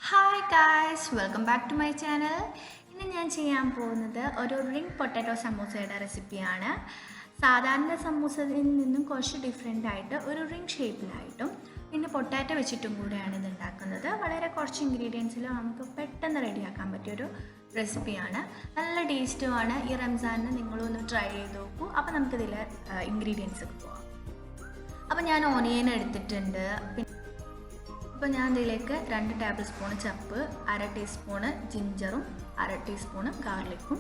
Hi guys, welcome back to my channel. ഇന്ന് ഞാൻ ചെയ്യാൻ പോകുന്നത് ഒരു റിംഗ് പൊട്ടാറ്റോ സമൂസയുടെ റെസിപ്പിയാണ്. സാധാരണ സമൂസയിൽ നിന്നും കുറച്ച് ഡിഫറെൻ്റ് ആയിട്ട് ഒരു റിംഗ് ഷേപ്പിലായിട്ടും പിന്നെ പൊട്ടാറ്റോ വെച്ചിട്ടും കൂടെയാണ് ഇത് ഉണ്ടാക്കുന്നത്. വളരെ കുറച്ച് ഇൻഗ്രീഡിയൻസിൽ നമുക്ക് പെട്ടെന്ന് റെഡിയാക്കാൻ പറ്റിയൊരു റെസിപ്പിയാണ്. നല്ല ടേസ്റ്റുമാണ്. ഈ റംസാനിന് നിങ്ങളൊന്ന് ട്രൈ ചെയ്ത് നോക്കൂ. അപ്പോൾ നമുക്കിതിൽ ഇൻഗ്രീഡിയൻസ് പോവാം. അപ്പോൾ ഞാൻ ഓണിയൻ എടുത്തിട്ടുണ്ട്. അപ്പോൾ ഞാൻ ഇതിലേക്ക് 2 ടേബിൾ സ്പൂൺ ചപ്പ്, 1/2 ടീസ്പൂണ് ജിഞ്ചറും 1/2 ടീസ്പൂണ് ഗാർലിക്കും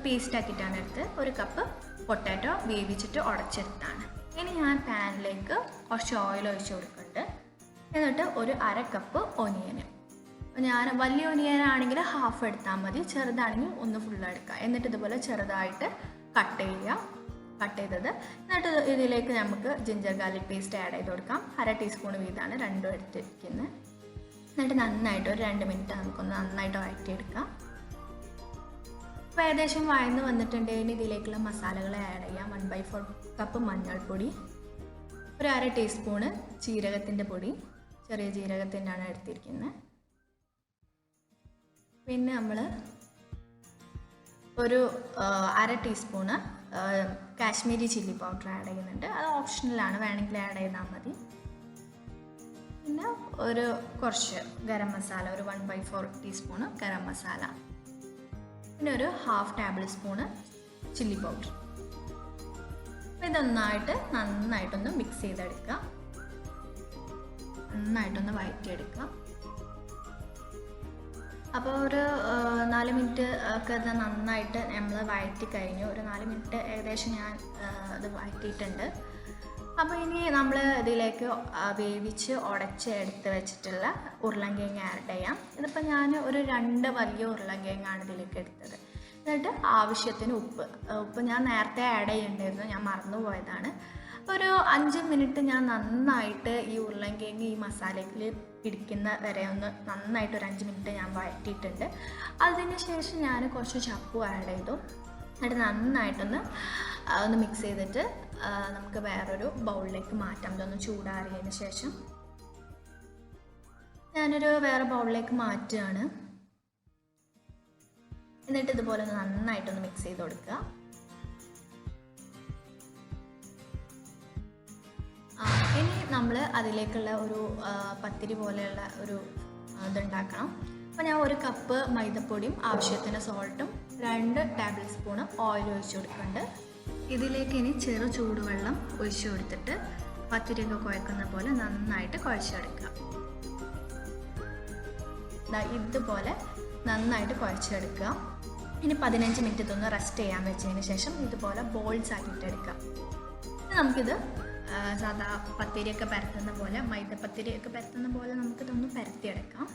പേസ്റ്റ് ആക്കിയിട്ടാണ് എടുത്ത്. 1 കപ്പ് പൊട്ടാറ്റോ വേവിച്ചിട്ട് ഉടച്ചെടുത്താണ്. ഇനി ഞാൻ പാനിലേക്ക് കുറച്ച് ഓയിൽ ഒഴിച്ച് കൊടുക്കുന്നുണ്ട്. എന്നിട്ട് ഒരു 1/2 കപ്പ് ഒനിയന്. ഞാൻ വലിയ ഒനിയനാണെങ്കിൽ ഹാഫ് എടുത്താൽ മതി, ചെറുതാണെങ്കിൽ ഒന്ന് ഫുള്ള് എടുക്കുക. എന്നിട്ട് ഇതുപോലെ ചെറുതായിട്ട് കട്ട് ചെയ്തത്. എന്നിട്ട് ഇതിലേക്ക് നമുക്ക് ജിഞ്ചർ ഗാർലിക് പേസ്റ്റ് ആഡ് ചെയ്ത് കൊടുക്കാം. 1/2 ടീസ്പൂൺ വീതമാണ് രണ്ടും എടുത്തിരിക്കുന്നത്. എന്നിട്ട് നന്നായിട്ട് ഒരു 2 മിനിറ്റ് നമുക്കൊന്ന് നന്നായിട്ട് വഴറ്റിയെടുക്കാം. അപ്പോൾ ഏകദേശം വഴന്ന് വന്നിട്ടുണ്ടെങ്കിൽ ഇതിലേക്കുള്ള മസാലകൾ ആഡ് ചെയ്യാം. 1/4 കപ്പ് മഞ്ഞൾപ്പൊടി, ഒരു 1/2 ടീസ്പൂണ് ജീരകത്തിൻ്റെ പൊടി, ചെറിയ ജീരകത്തിൻ്റെ ആണ് എടുത്തിരിക്കുന്നത്. പിന്നെ നമ്മൾ ഒരു 1/2 teaspoon Kashmiri chilli powder add ചെയ്യുന്നുണ്ട്. അത് ഓപ്ഷണലാണ്, വേണമെങ്കിൽ ആഡ് ചെയ്താൽ മതി. പിന്നെ കുറച്ച് ഗരം മസാല, ഒരു 1/4 ടീസ്പൂണ് ഗരം മസാല, പിന്നെ ഒരു 1/2 ടേബിൾ സ്പൂണ് ചില്ലി പൗഡർ. അപ്പോൾ നന്നായിട്ടൊന്ന് മിക്സ് ചെയ്തെടുക്കുക, നന്നായിട്ടൊന്ന് വഴറ്റിയെടുക്കുക. അപ്പോൾ ഒരു 4 മിനിറ്റ് ഒക്കെ ഇത് നന്നായിട്ട് നമ്മൾ വഴറ്റി കഴിഞ്ഞു. ഒരു 4 മിനിറ്റ് ഏകദേശം ഞാൻ ഇത് വഴറ്റിയിട്ടുണ്ട്. അപ്പോൾ ഇനി നമ്മൾ ഇതിലേക്ക് വേവിച്ച് ഉടച്ച് എടുത്ത് വെച്ചിട്ടുള്ള ഉരുളൻകിഴങ്ങ് ആഡ് ചെയ്യാം. ഇതിപ്പോൾ ഞാൻ ഒരു 2 വലിയ ഉരുളൻകിഴങ്ങാണ് ഇതിലേക്ക് എടുത്തത്. എന്നിട്ട് ആവശ്യത്തിന് ഉപ്പ് ഞാൻ നേരത്തെ ആഡ് ചെയ്യേണ്ടിയിരുന്നു, ഞാൻ മറന്നുപോയതാണ്. ഒരു 5 മിനിറ്റ് ഞാൻ നന്നായിട്ട് ഈ ഉരുളൻകിഴങ്ങ് ഈ മസാലയിൽ പിടിക്കുന്ന വരെ ഒന്ന് നന്നായിട്ട് ഒരു 5 മിനിറ്റ് ഞാൻ വഴറ്റിയിട്ടുണ്ട്. അതിന് ശേഷം ഞാൻ കുറച്ച് ചപ്പു ആഡ് ചെയ്തു. എന്നിട്ട് നന്നായിട്ടൊന്ന് മിക്സ് ചെയ്തിട്ട് നമുക്ക് വേറൊരു ബൗളിലേക്ക് മാറ്റാം. ഇതൊന്ന് ചൂടാറിയതിന് ശേഷം ഞാനൊരു വേറെ ബൗളിലേക്ക് മാറ്റുകയാണ്. എന്നിട്ട് ഇതുപോലെ നന്നായിട്ടൊന്ന് മിക്സ് ചെയ്ത് കൊടുക്കുക. ഇനി നമ്മൾ അതിലേക്കുള്ള ഒരു പത്തിരി പോലെയുള്ള ഒരു ഇതുണ്ടാക്കണം. അപ്പോൾ ഞാൻ 1 കപ്പ് മൈദപ്പൊടിയും ആവശ്യത്തിന് സോൾട്ടും 2 ടേബിൾ സ്പൂണ് ഓയിൽ ഒഴിച്ച് കൊടുക്കുന്നുണ്ട്. ഇതിലേക്ക് ഇനി ചെറു ചൂടുവെള്ളം ഒഴിച്ച് കൊടുത്തിട്ട് പത്തിരിയൊക്കെ കുഴക്കുന്ന പോലെ നന്നായിട്ട് കുഴച്ചെടുക്കുക. ഇതുപോലെ നന്നായിട്ട് കുഴച്ചെടുക്കുക. ഇനി 15 മിനിറ്റ് ഇതൊന്ന് റെസ്റ്റ് ചെയ്യാൻ വെച്ചതിന് ശേഷം ഇതുപോലെ ബോൾസ് ആക്കിയിട്ടെടുക്കുക. നമുക്കിത് സാധാ പത്തിരിയൊക്കെ പരത്തുന്ന പോലെ, മൈദപ്പത്തിരിയൊക്കെ പരത്തുന്ന പോലെ നമുക്കിതൊന്ന് പരത്തിയെടുക്കാം.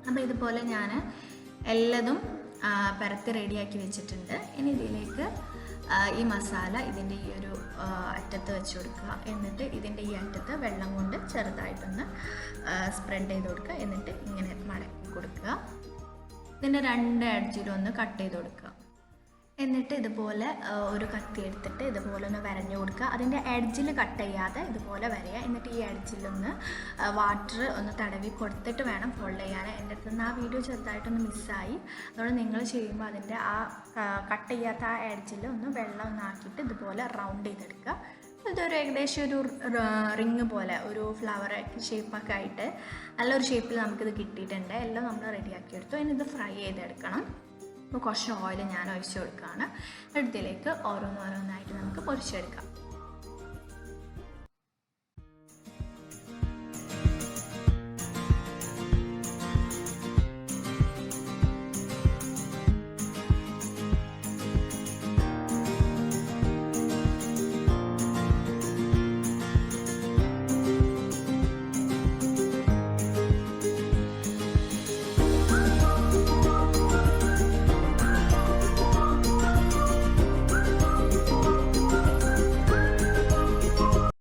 അപ്പോൾ ഇതുപോലെ ഞാൻ എല്ലാതും പരത്തി റെഡിയാക്കി വെച്ചിട്ടുണ്ട്. ഇനി ഇതിലേക്ക് ഈ മസാല ഇതിൻ്റെ ഈ ഒരു അറ്റത്ത് വെച്ച് കൊടുക്കുക. എന്നിട്ട് ഇതിൻ്റെ ഈ അറ്റത്ത് വെള്ളം കൊണ്ട് ചെറുതായിട്ടൊന്ന് സ്പ്രെഡ് ചെയ്ത് കൊടുക്കുക. എന്നിട്ട് ഇങ്ങനെ മടക്കി കൊടുക്കുക. ഇതിൻ്റെ 2 എഡ്ജിലും ഒന്ന് കട്ട് ചെയ്ത് കൊടുക്കുക. എന്നിട്ട് ഇതുപോലെ ഒരു കത്തി എടുത്തിട്ട് ഇതുപോലെ ഒന്ന് വരഞ്ഞു കൊടുക്കുക. അതിൻ്റെ എഡ്ജിൽ കട്ട് ചെയ്യാതെ ഇതുപോലെ വരയുക. എന്നിട്ട് ഈ എഡ്ജിലൊന്ന് വാട്ടർ ഒന്ന് തടവി കൊടുത്തിട്ട് വേണം ഫോൾഡ് ചെയ്യാൻ. എൻ്റെ അടുത്ത് നിന്ന് ആ വീഡിയോ ചെറുതായിട്ടൊന്ന് മിസ്സായി. അതുകൊണ്ട് നിങ്ങൾ ചെയ്യുമ്പോൾ അതിൻ്റെ ആ കട്ട് ചെയ്യാത്ത ആ എഡ്ജിൽ ഒന്ന് വെള്ളം ഒന്ന് ആക്കിയിട്ട് ഇതുപോലെ റൗണ്ട് ചെയ്തെടുക്കുക. ഇതൊരു ഏകദേശം ഒരു റിങ് പോലെ, ഒരു ഫ്ലവർ ഷേപ്പൊക്കെ ആയിട്ട് നല്ലൊരു ഷേപ്പിൽ നമുക്കിത് കിട്ടിയിട്ടുണ്ട്. എല്ലാം നമ്മൾ റെഡിയാക്കിയെടുത്തു. ഇനി ഇത് ഫ്രൈ ചെയ്തെടുക്കണം. അപ്പോൾ കുറച്ച് ഓയിൽ ഞാൻ ഒഴിച്ച് കൊടുക്കുകയാണ്. ഇതിലേക്ക് ഓരോന്നോരോന്നായിട്ട് നമുക്ക് പൊരിച്ചെടുക്കാം.